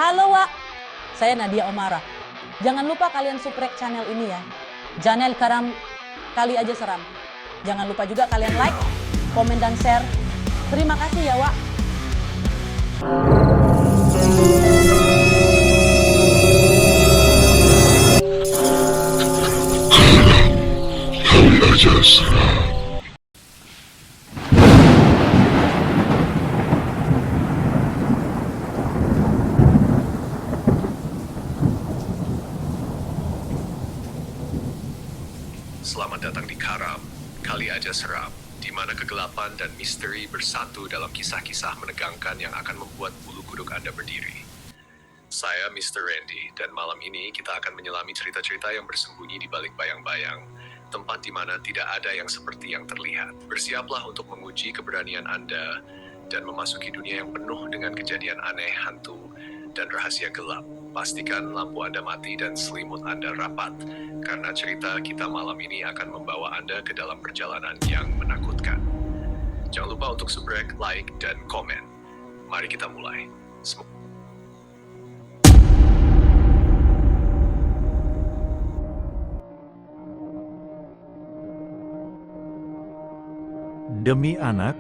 Halo Wak, saya Nadia Omara. Jangan lupa kalian subscribe channel ini ya. Channel Karam Kali Aja Seram. Jangan lupa juga kalian like, komen dan share. Terima kasih ya Wak. Kali Aja Seram. Selamat datang di Karam, Kali Aja Seram, di mana kegelapan dan misteri bersatu dalam kisah-kisah menegangkan yang akan membuat bulu kuduk Anda berdiri. Saya Mr. Randy, dan malam ini kita akan menyelami cerita-cerita yang bersembunyi di balik bayang-bayang, tempat di mana tidak ada yang seperti yang terlihat. Bersiaplah untuk menguji keberanian Anda dan memasuki dunia yang penuh dengan kejadian aneh, hantu, dan rahasia gelap. Pastikan lampu Anda mati dan selimut Anda rapat, karena cerita kita malam ini akan membawa Anda ke dalam perjalanan yang menakutkan. Jangan lupa untuk subscribe, like, dan komen. Mari kita mulai. Demi anak,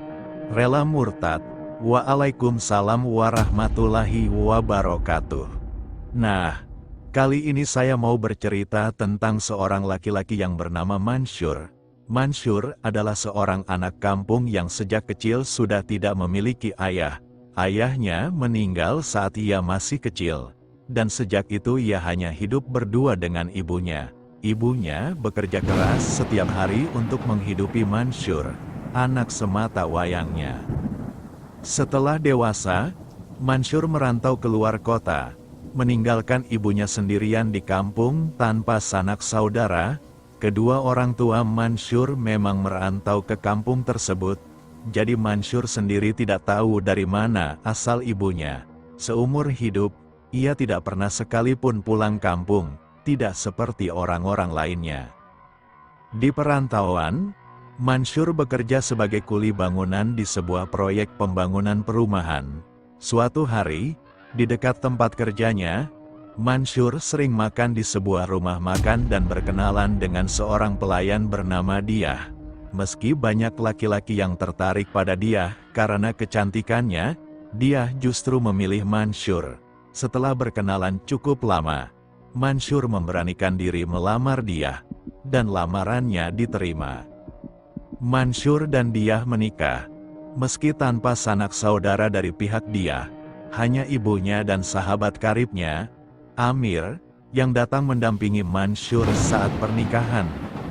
rela murtad. Waalaikumsalam warahmatullahi wabarakatuh. Nah, kali ini saya mau bercerita tentang seorang laki-laki yang bernama Mansur. Mansur adalah seorang anak kampung yang sejak kecil sudah tidak memiliki ayah. Ayahnya meninggal saat ia masih kecil, dan sejak itu ia hanya hidup berdua dengan ibunya. Ibunya bekerja keras setiap hari untuk menghidupi Mansur, anak semata wayangnya. Setelah dewasa, Mansur merantau keluar kota, meninggalkan ibunya sendirian di kampung tanpa sanak saudara. Kedua orang tua Mansur memang merantau ke kampung tersebut, jadi Mansur sendiri tidak tahu dari mana asal ibunya. Seumur hidup, ia tidak pernah sekalipun pulang kampung, tidak seperti orang-orang lainnya. Di perantauan, Mansur bekerja sebagai kuli bangunan di sebuah proyek pembangunan perumahan. Suatu hari, di dekat tempat kerjanya, Mansur sering makan di sebuah rumah makan dan berkenalan dengan seorang pelayan bernama Diah. Meski banyak laki-laki yang tertarik pada Diah karena kecantikannya, Diah justru memilih Mansur. Setelah berkenalan cukup lama, Mansur memberanikan diri melamar Diah, dan lamarannya diterima. Mansur dan Diah menikah, meski tanpa sanak saudara dari pihak Diah. Hanya ibunya dan sahabat karibnya, Amir, yang datang mendampingi Mansur saat pernikahan.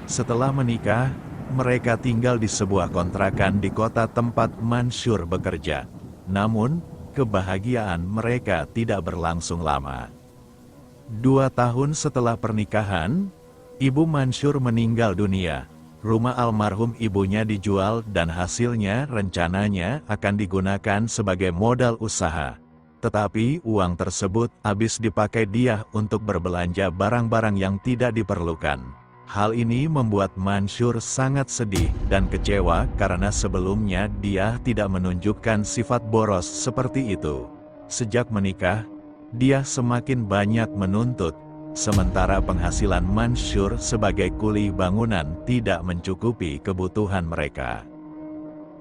Setelah menikah, mereka tinggal di sebuah kontrakan di kota tempat Mansur bekerja. Namun, kebahagiaan mereka tidak berlangsung lama. 2 tahun setelah pernikahan, ibu Mansur meninggal dunia. Rumah almarhum ibunya dijual dan hasilnya rencananya akan digunakan sebagai modal usaha. Tetapi uang tersebut habis dipakai Diah untuk berbelanja barang-barang yang tidak diperlukan. Hal ini membuat Mansur sangat sedih dan kecewa karena sebelumnya Diah tidak menunjukkan sifat boros seperti itu. Sejak menikah, Diah semakin banyak menuntut, sementara penghasilan Mansur sebagai kuli bangunan tidak mencukupi kebutuhan mereka.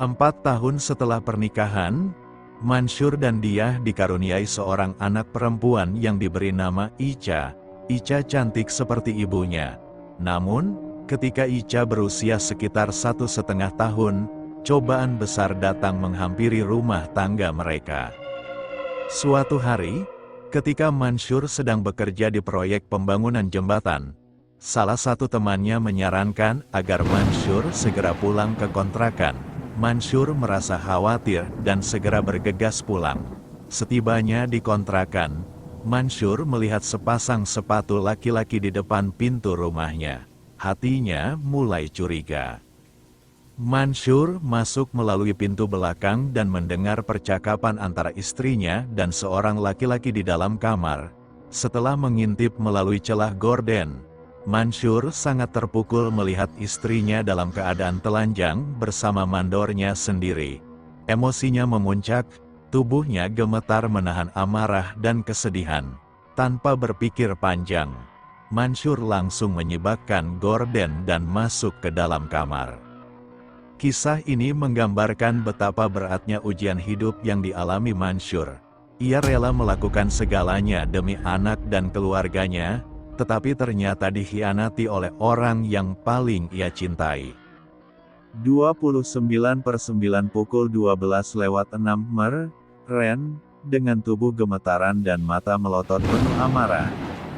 4 tahun setelah pernikahan, Mansur dan Diah dikaruniai seorang anak perempuan yang diberi nama Ica. Ica cantik seperti ibunya. Namun, ketika Ica berusia sekitar 1,5 tahun, cobaan besar datang menghampiri rumah tangga mereka. Suatu hari, ketika Mansur sedang bekerja di proyek pembangunan jembatan, salah satu temannya menyarankan agar Mansur segera pulang ke kontrakan. Mansur merasa khawatir dan segera bergegas pulang. Setibanya di kontrakan, Mansur melihat sepasang sepatu laki-laki di depan pintu rumahnya. Hatinya mulai curiga. Mansur masuk melalui pintu belakang dan mendengar percakapan antara istrinya dan seorang laki-laki di dalam kamar. Setelah mengintip melalui celah gorden, Mansur sangat terpukul melihat istrinya dalam keadaan telanjang bersama mandornya sendiri. Emosinya memuncak, Tubuhnya gemetar menahan amarah dan kesedihan. Tanpa berpikir panjang, Mansur langsung menyibakkan gorden dan masuk ke dalam kamar. Kisah ini menggambarkan betapa beratnya ujian hidup yang dialami Mansur. Ia rela melakukan segalanya demi anak dan keluarganya, tetapi ternyata dikhianati oleh orang yang paling ia cintai. 29/9 pukul 12:06 Ren, dengan tubuh gemetaran dan mata melotot penuh amarah,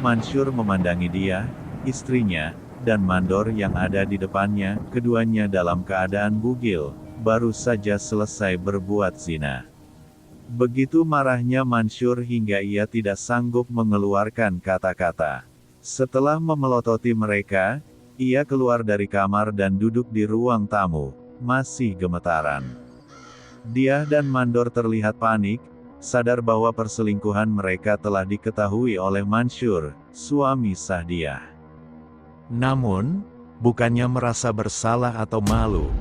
Mansur memandangi dia, istrinya, dan mandor yang ada di depannya, keduanya dalam keadaan bugil, baru saja selesai berbuat zina. Begitu marahnya Mansur hingga ia tidak sanggup mengeluarkan kata-kata. Setelah memelototi mereka, ia keluar dari kamar dan duduk di ruang tamu, masih gemetaran. Dia dan mandor terlihat panik, sadar bahwa perselingkuhan mereka telah diketahui oleh Mansur, suami sah dia. Namun, bukannya merasa bersalah atau malu,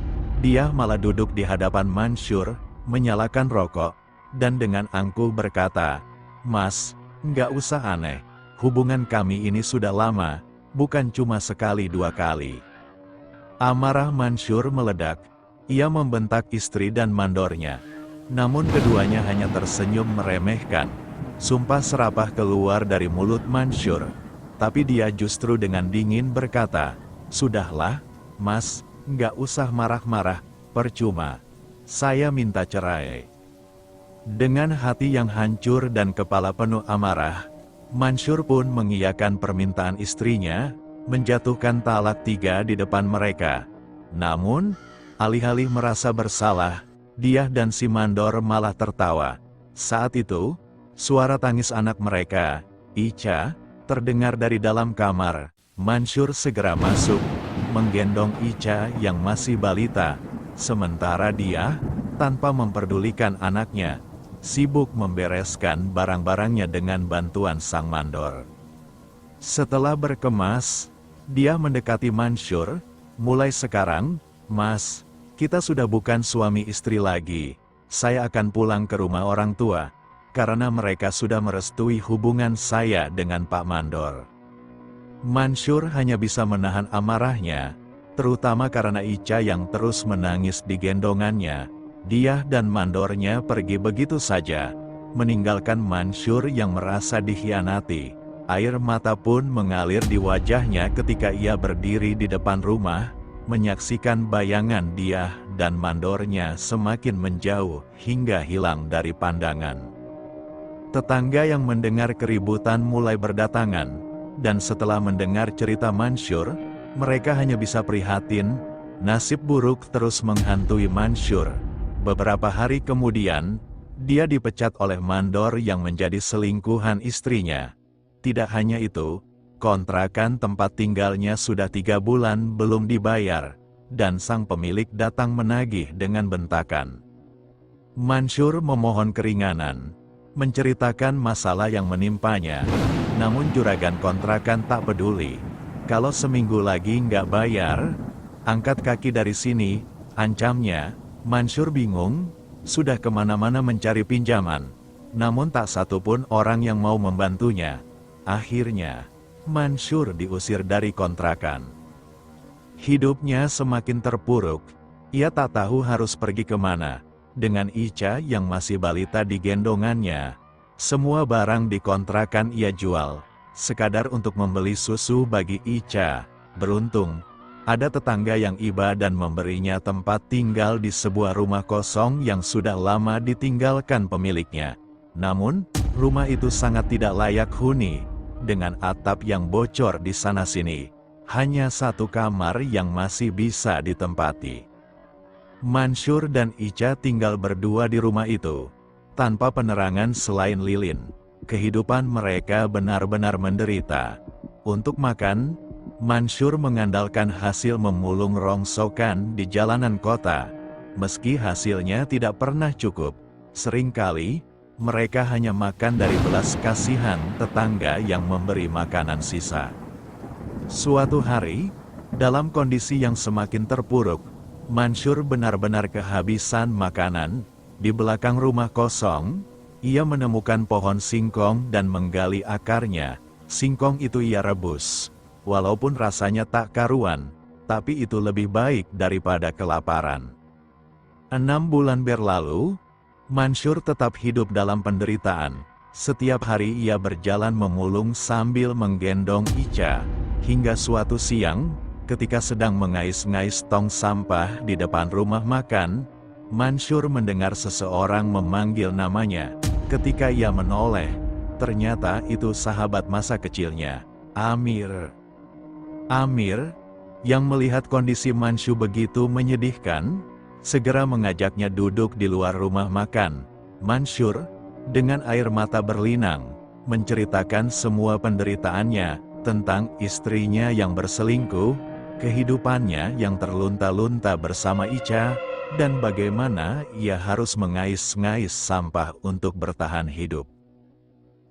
dia malah duduk di hadapan Mansur, menyalakan rokok, dan dengan angkuh berkata, "Mas, nggak usah aneh, hubungan kami ini sudah lama, bukan cuma sekali dua kali." Amarah Mansur meledak, ia membentak istri dan mandornya. Namun keduanya hanya tersenyum meremehkan. Sumpah serapah keluar dari mulut Mansur. Tapi dia justru dengan dingin berkata, "Sudahlah, Mas, nggak usah marah-marah, percuma. Saya minta cerai." Dengan hati yang hancur dan kepala penuh amarah, Mansur pun mengiyakan permintaan istrinya, menjatuhkan talak 3 di depan mereka. Namun, alih-alih merasa bersalah, dia dan si mandor malah tertawa. Saat itu, suara tangis anak mereka, Ica, terdengar dari dalam kamar. Mansur segera masuk, menggendong Ica yang masih balita, sementara dia, tanpa memperdulikan anaknya, sibuk membereskan barang-barangnya dengan bantuan sang mandor. Setelah berkemas, dia mendekati Mansur, "Mulai sekarang, Mas, kita sudah bukan suami istri lagi. Saya akan pulang ke rumah orang tua, karena mereka sudah merestui hubungan saya dengan Pak Mandor." Mansur hanya bisa menahan amarahnya, terutama karena Ica yang terus menangis di gendongannya. Dia dan mandornya pergi begitu saja, meninggalkan Mansur yang merasa dikhianati. Air mata pun mengalir di wajahnya ketika ia berdiri di depan rumah, menyaksikan bayangan dia dan mandornya semakin menjauh hingga hilang dari pandangan. Tetangga yang mendengar keributan mulai berdatangan, dan setelah mendengar cerita Mansur, mereka hanya bisa prihatin. Nasib buruk terus menghantui Mansur. Beberapa hari kemudian, dia dipecat oleh mandor yang menjadi selingkuhan istrinya. Tidak hanya itu, kontrakan tempat tinggalnya sudah 3 bulan belum dibayar, dan sang pemilik datang menagih dengan bentakan. Mansur memohon keringanan, menceritakan masalah yang menimpanya, namun juragan kontrakan tak peduli. Kalau seminggu lagi nggak bayar, angkat kaki dari sini, ancamnya. Mansur bingung, sudah kemana-mana mencari pinjaman, namun tak satupun orang yang mau membantunya. Akhirnya, Mansur diusir dari kontrakan. Hidupnya semakin terpuruk, ia tak tahu harus pergi kemana. Dengan Ica yang masih balita di gendongannya, semua barang di kontrakan ia jual, sekadar untuk membeli susu bagi Ica. Beruntung, ada tetangga yang iba dan memberinya tempat tinggal di sebuah rumah kosong yang sudah lama ditinggalkan pemiliknya. Namun, rumah itu sangat tidak layak huni, dengan atap yang bocor di sana-sini. Hanya 1 kamar yang masih bisa ditempati. Mansur dan Ica tinggal berdua di rumah itu, tanpa penerangan selain lilin. Kehidupan mereka benar-benar menderita. Untuk makan, Mansur mengandalkan hasil memulung rongsokan di jalanan kota. Meski hasilnya tidak pernah cukup, seringkali mereka hanya makan dari belas kasihan tetangga yang memberi makanan sisa. Suatu hari, dalam kondisi yang semakin terpuruk, Mansur benar-benar kehabisan makanan. Di belakang rumah kosong, ia menemukan pohon singkong dan menggali akarnya. Singkong itu ia rebus. Walaupun rasanya tak karuan, tapi itu lebih baik daripada kelaparan. 6 bulan berlalu, Mansur tetap hidup dalam penderitaan. Setiap hari ia berjalan memulung sambil menggendong Ica. Hingga suatu siang, ketika sedang mengais-ngais tong sampah di depan rumah makan, Mansur mendengar seseorang memanggil namanya. Ketika ia menoleh, ternyata itu sahabat masa kecilnya, Amir. Amir, yang melihat kondisi Mansur begitu menyedihkan, segera mengajaknya duduk di luar rumah makan. Mansur, dengan air mata berlinang, menceritakan semua penderitaannya tentang istrinya yang berselingkuh, kehidupannya yang terlunta-lunta bersama Ica, dan bagaimana ia harus mengais-ngais sampah untuk bertahan hidup.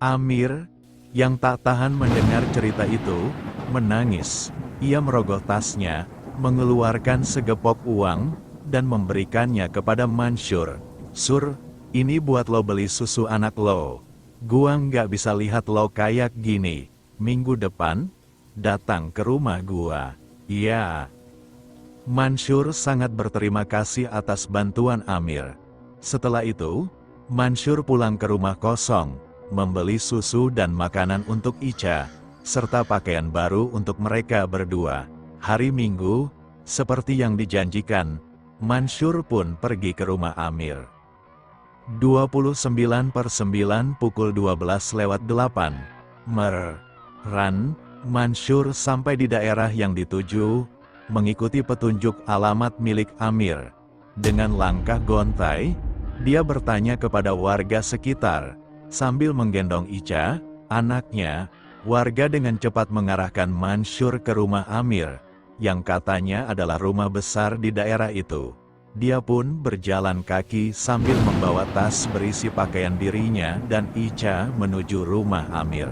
Amir, yang tak tahan mendengar cerita itu, menangis. Ia merogoh tasnya, mengeluarkan segepok uang, dan memberikannya kepada Mansur. Sur, ini buat lo beli susu anak lo. Gua nggak bisa lihat lo kayak gini. Minggu depan, datang ke rumah gua. Ya. Mansur sangat berterima kasih atas bantuan Amir. Setelah itu, Mansur pulang ke rumah kosong, membeli susu dan makanan untuk Ica, serta pakaian baru untuk mereka berdua. Hari Minggu, seperti yang dijanjikan, Mansur pun pergi ke rumah Amir. 29/9 pukul 12:08. Mansur sampai di daerah yang dituju, mengikuti petunjuk alamat milik Amir. Dengan langkah gontai, dia bertanya kepada warga sekitar. Sambil menggendong Ica, anaknya, warga dengan cepat mengarahkan Mansur ke rumah Amir, yang katanya adalah rumah besar di daerah itu. Dia pun berjalan kaki sambil membawa tas berisi pakaian dirinya dan Ica menuju rumah Amir.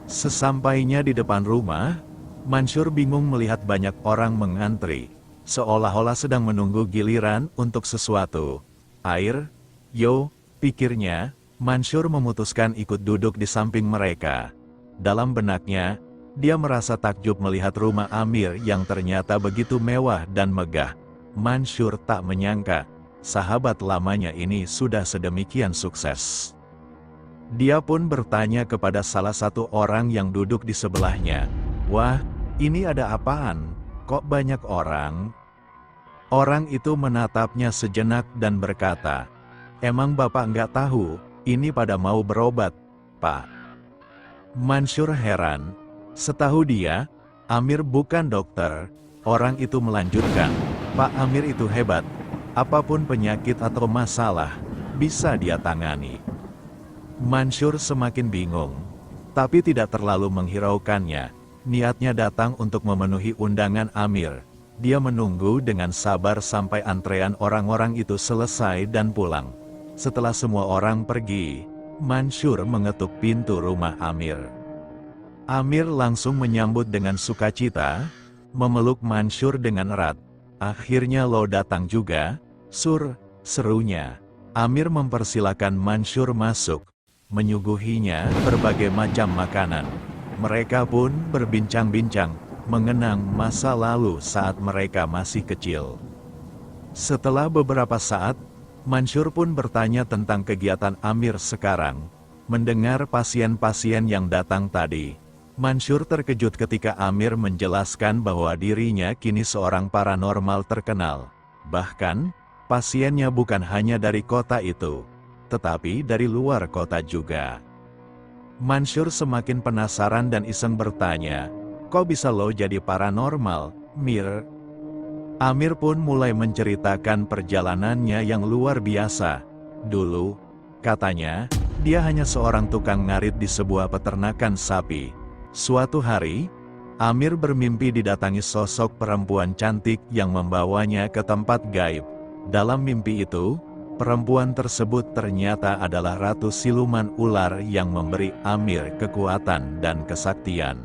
Sesampainya di depan rumah, Mansur bingung melihat banyak orang mengantri, seolah-olah sedang menunggu giliran untuk sesuatu. Air, yo, pikirnya, Mansur memutuskan ikut duduk di samping mereka. Dalam benaknya, dia merasa takjub melihat rumah Amir yang ternyata begitu mewah dan megah. Mansur tak menyangka, sahabat lamanya ini sudah sedemikian sukses. Dia pun bertanya kepada salah satu orang yang duduk di sebelahnya, "Wah, ini ada apaan? Kok banyak orang?" Orang itu menatapnya sejenak dan berkata, "Emang Bapak nggak tahu, ini pada mau berobat, Pak?" Mansur heran. Setahu dia, Amir bukan dokter. Orang itu melanjutkan, "Pak Amir itu hebat. Apapun penyakit atau masalah, bisa dia tangani." Mansur semakin bingung, tapi tidak terlalu menghiraukannya. Niatnya datang untuk memenuhi undangan Amir. Dia menunggu dengan sabar sampai antrean orang-orang itu selesai dan pulang. Setelah semua orang pergi, Mansur mengetuk pintu rumah Amir. Amir langsung menyambut dengan sukacita, memeluk Mansur dengan erat. "Akhirnya lo datang juga, Sur," serunya. Amir mempersilakan Mansur masuk, menyuguhinya berbagai macam makanan. Mereka pun berbincang-bincang, mengenang masa lalu saat mereka masih kecil. Setelah beberapa saat, Mansur pun bertanya tentang kegiatan Amir sekarang. Mendengar pasien-pasien yang datang tadi, Mansur terkejut ketika Amir menjelaskan bahwa dirinya kini seorang paranormal terkenal. Bahkan, pasiennya bukan hanya dari kota itu, tetapi dari luar kota juga. Mansur semakin penasaran dan iseng bertanya, "Kok bisa lo jadi paranormal, Mir?" Amir pun mulai menceritakan perjalanannya yang luar biasa. Dulu, katanya, dia hanya seorang tukang ngarit di sebuah peternakan sapi. Suatu hari, Amir bermimpi didatangi sosok perempuan cantik yang membawanya ke tempat gaib. Dalam mimpi itu, perempuan tersebut ternyata adalah ratu siluman ular yang memberi Amir kekuatan dan kesaktian.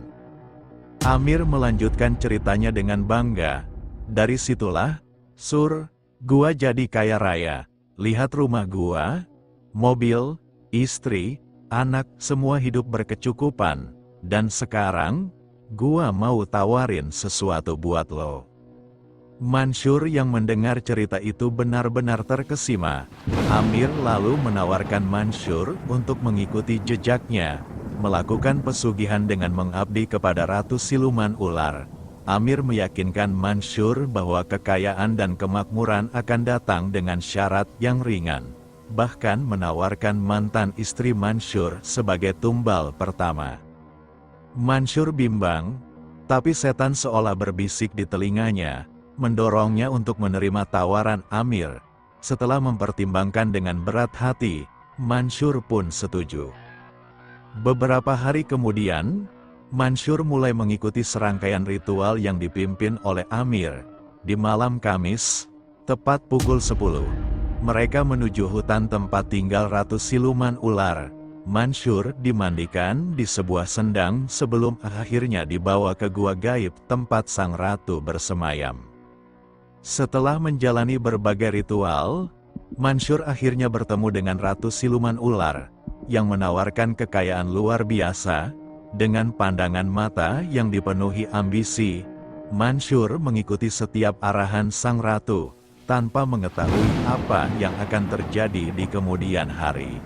Amir melanjutkan ceritanya dengan bangga. "Dari situlah, Sur, gua jadi kaya raya. Lihat rumah gua, mobil, istri, anak, semua hidup berkecukupan. Dan sekarang, gua mau tawarin sesuatu buat lo. Mansur yang mendengar cerita itu benar-benar terkesima. Amir lalu menawarkan Mansur untuk mengikuti jejaknya, melakukan pesugihan dengan mengabdi kepada Ratu Siluman Ular. Amir meyakinkan Mansur bahwa kekayaan dan kemakmuran akan datang dengan syarat yang ringan. Bahkan menawarkan mantan istri Mansur sebagai tumbal pertama. Mansur bimbang, tapi setan seolah berbisik di telinganya, mendorongnya untuk menerima tawaran Amir. Setelah mempertimbangkan dengan berat hati, Mansur pun setuju. Beberapa hari kemudian, Mansur mulai mengikuti serangkaian ritual yang dipimpin oleh Amir. Di malam Kamis, tepat pukul 10, mereka menuju hutan tempat tinggal Ratu Siluman Ular. Mansur dimandikan di sebuah sendang sebelum akhirnya dibawa ke gua gaib tempat sang ratu bersemayam. Setelah menjalani berbagai ritual, Mansur akhirnya bertemu dengan Ratu Siluman Ular, yang menawarkan kekayaan luar biasa. Dengan pandangan mata yang dipenuhi ambisi, Mansur mengikuti setiap arahan sang ratu, tanpa mengetahui apa yang akan terjadi di kemudian hari.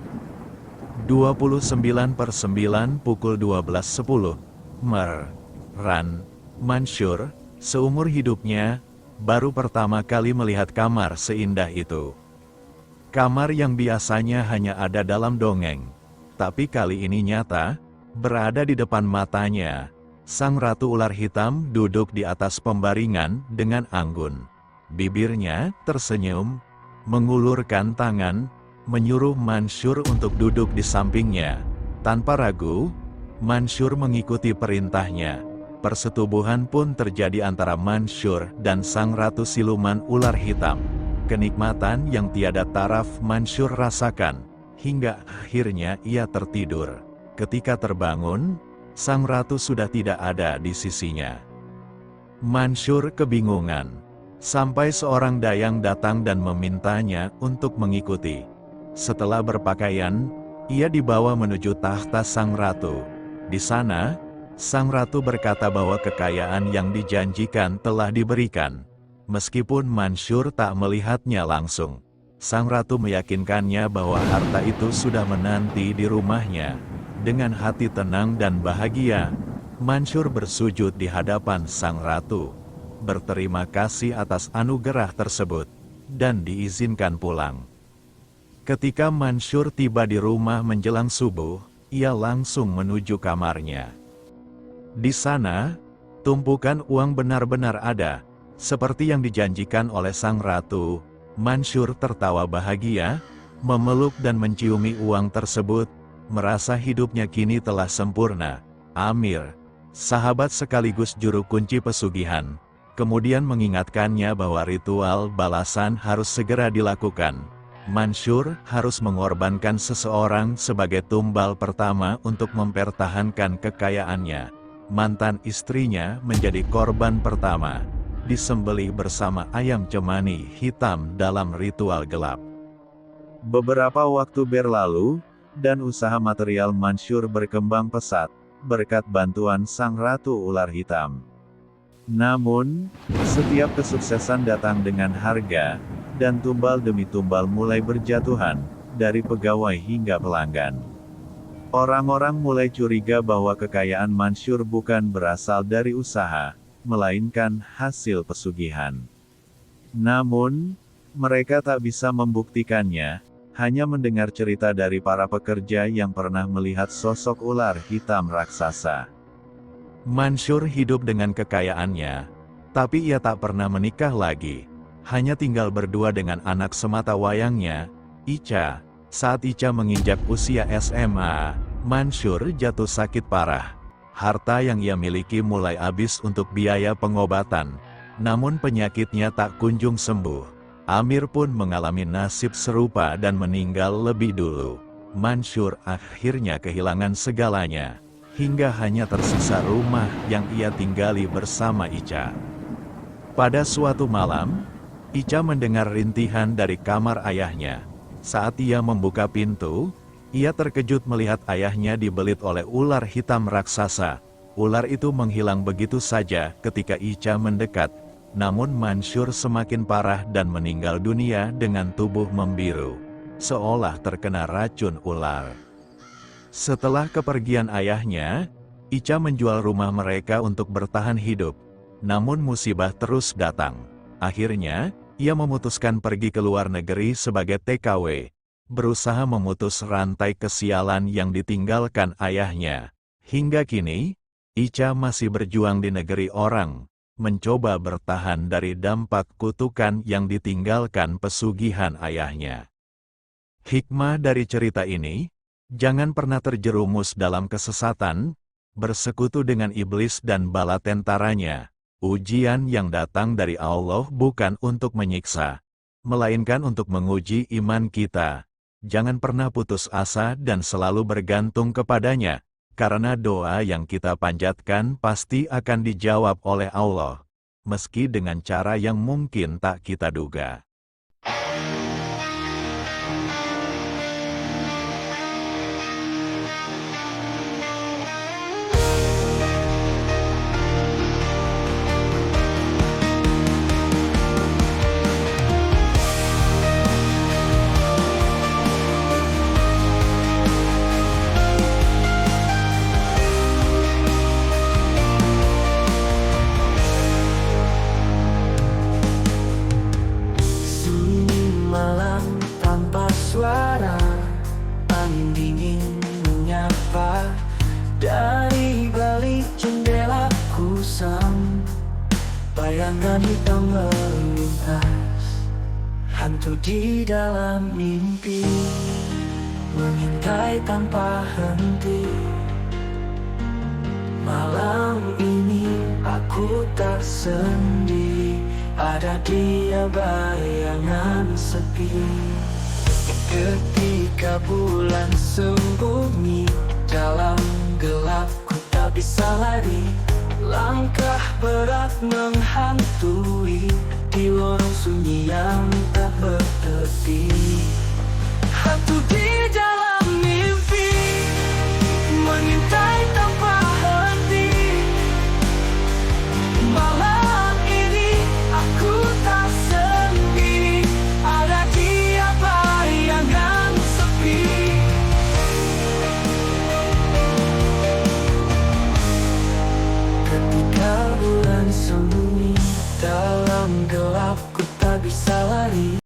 29/9 pukul 12.10, Meran. Mansur, seumur hidupnya, baru pertama kali melihat kamar seindah itu. Kamar yang biasanya hanya ada dalam dongeng, tapi kali ini nyata, berada di depan matanya. Sang Ratu Ular Hitam duduk di atas pembaringan dengan anggun. Bibirnya tersenyum, mengulurkan tangan, menyuruh Mansur untuk duduk di sampingnya. Tanpa ragu, Mansur mengikuti perintahnya. Persetubuhan pun terjadi antara Mansur dan Sang Ratu Siluman Ular Hitam. Kenikmatan yang tiada taraf Mansur rasakan, hingga akhirnya ia tertidur. Ketika terbangun, sang ratu sudah tidak ada di sisinya. Mansur kebingungan, sampai seorang dayang datang dan memintanya untuk mengikuti. Setelah berpakaian, ia dibawa menuju tahta sang ratu. Di sana, sang ratu berkata bahwa kekayaan yang dijanjikan telah diberikan. Meskipun Mansur tak melihatnya langsung, sang ratu meyakinkannya bahwa harta itu sudah menanti di rumahnya. Dengan hati tenang dan bahagia, Mansur bersujud di hadapan sang ratu, berterima kasih atas anugerah tersebut, dan diizinkan pulang. Ketika Mansur tiba di rumah menjelang subuh, ia langsung menuju kamarnya. Di sana, tumpukan uang benar-benar ada, seperti yang dijanjikan oleh sang ratu. Mansur tertawa bahagia, memeluk dan menciumi uang tersebut, merasa hidupnya kini telah sempurna. Amir, sahabat sekaligus juru kunci pesugihan, kemudian mengingatkannya bahwa ritual balasan harus segera dilakukan. Mansur harus mengorbankan seseorang sebagai tumbal pertama untuk mempertahankan kekayaannya. Mantan istrinya menjadi korban pertama, disembelih bersama ayam cemani hitam dalam ritual gelap. Beberapa waktu berlalu, dan usaha material Mansur berkembang pesat, berkat bantuan sang Ratu Ular Hitam. Namun, setiap kesuksesan datang dengan harga, dan tumbal demi tumbal mulai berjatuhan, dari pegawai hingga pelanggan. Orang-orang mulai curiga bahwa kekayaan Mansur bukan berasal dari usaha, melainkan hasil pesugihan. Namun, mereka tak bisa membuktikannya, hanya mendengar cerita dari para pekerja yang pernah melihat sosok ular hitam raksasa. Mansur hidup dengan kekayaannya, tapi ia tak pernah menikah lagi. Hanya tinggal berdua dengan anak semata wayangnya, Ica. Saat Ica menginjak usia SMA, Mansur jatuh sakit parah. Harta yang ia miliki mulai habis untuk biaya pengobatan, namun penyakitnya tak kunjung sembuh. Amir pun mengalami nasib serupa dan meninggal lebih dulu. Mansur akhirnya kehilangan segalanya, hingga hanya tersisa rumah yang ia tinggali bersama Ica. Pada suatu malam, Ica mendengar rintihan dari kamar ayahnya. Saat ia membuka pintu, ia terkejut melihat ayahnya dibelit oleh ular hitam raksasa. Ular itu menghilang begitu saja ketika Ica mendekat, namun Mansur semakin parah dan meninggal dunia dengan tubuh membiru, seolah terkena racun ular. Setelah kepergian ayahnya, Ica menjual rumah mereka untuk bertahan hidup. Namun musibah terus datang. Akhirnya, ia memutuskan pergi ke luar negeri sebagai TKW, berusaha memutus rantai kesialan yang ditinggalkan ayahnya. Hingga kini, Ica masih berjuang di negeri orang, mencoba bertahan dari dampak kutukan yang ditinggalkan pesugihan ayahnya. Hikmah dari cerita ini, jangan pernah terjerumus dalam kesesatan, bersekutu dengan iblis dan bala tentaranya. Ujian yang datang dari Allah bukan untuk menyiksa, melainkan untuk menguji iman kita. Jangan pernah putus asa dan selalu bergantung kepadanya, karena doa yang kita panjatkan pasti akan dijawab oleh Allah, meski dengan cara yang mungkin tak kita duga. Malam tanpa suara, angin dingin menyapa dari balik jendela kusam. Bayangan hitam melintas, hantu di dalam mimpi, mengintai tanpa henti. Malam ini aku tak sendiri, ada dia bayangan sepi. Ketika bulan sembunyi dalam gelap, ku tak bisa lari. Langkah berat menghantui di lorong sunyi yang tak bertepi. Hantu di dalam mimpi, mengintai tanpa henti. Malam ini aku tak sendiri, ada dia bayangan sepi. Ketika bulan sembunyi dalam gelap, ku tak bisa lari.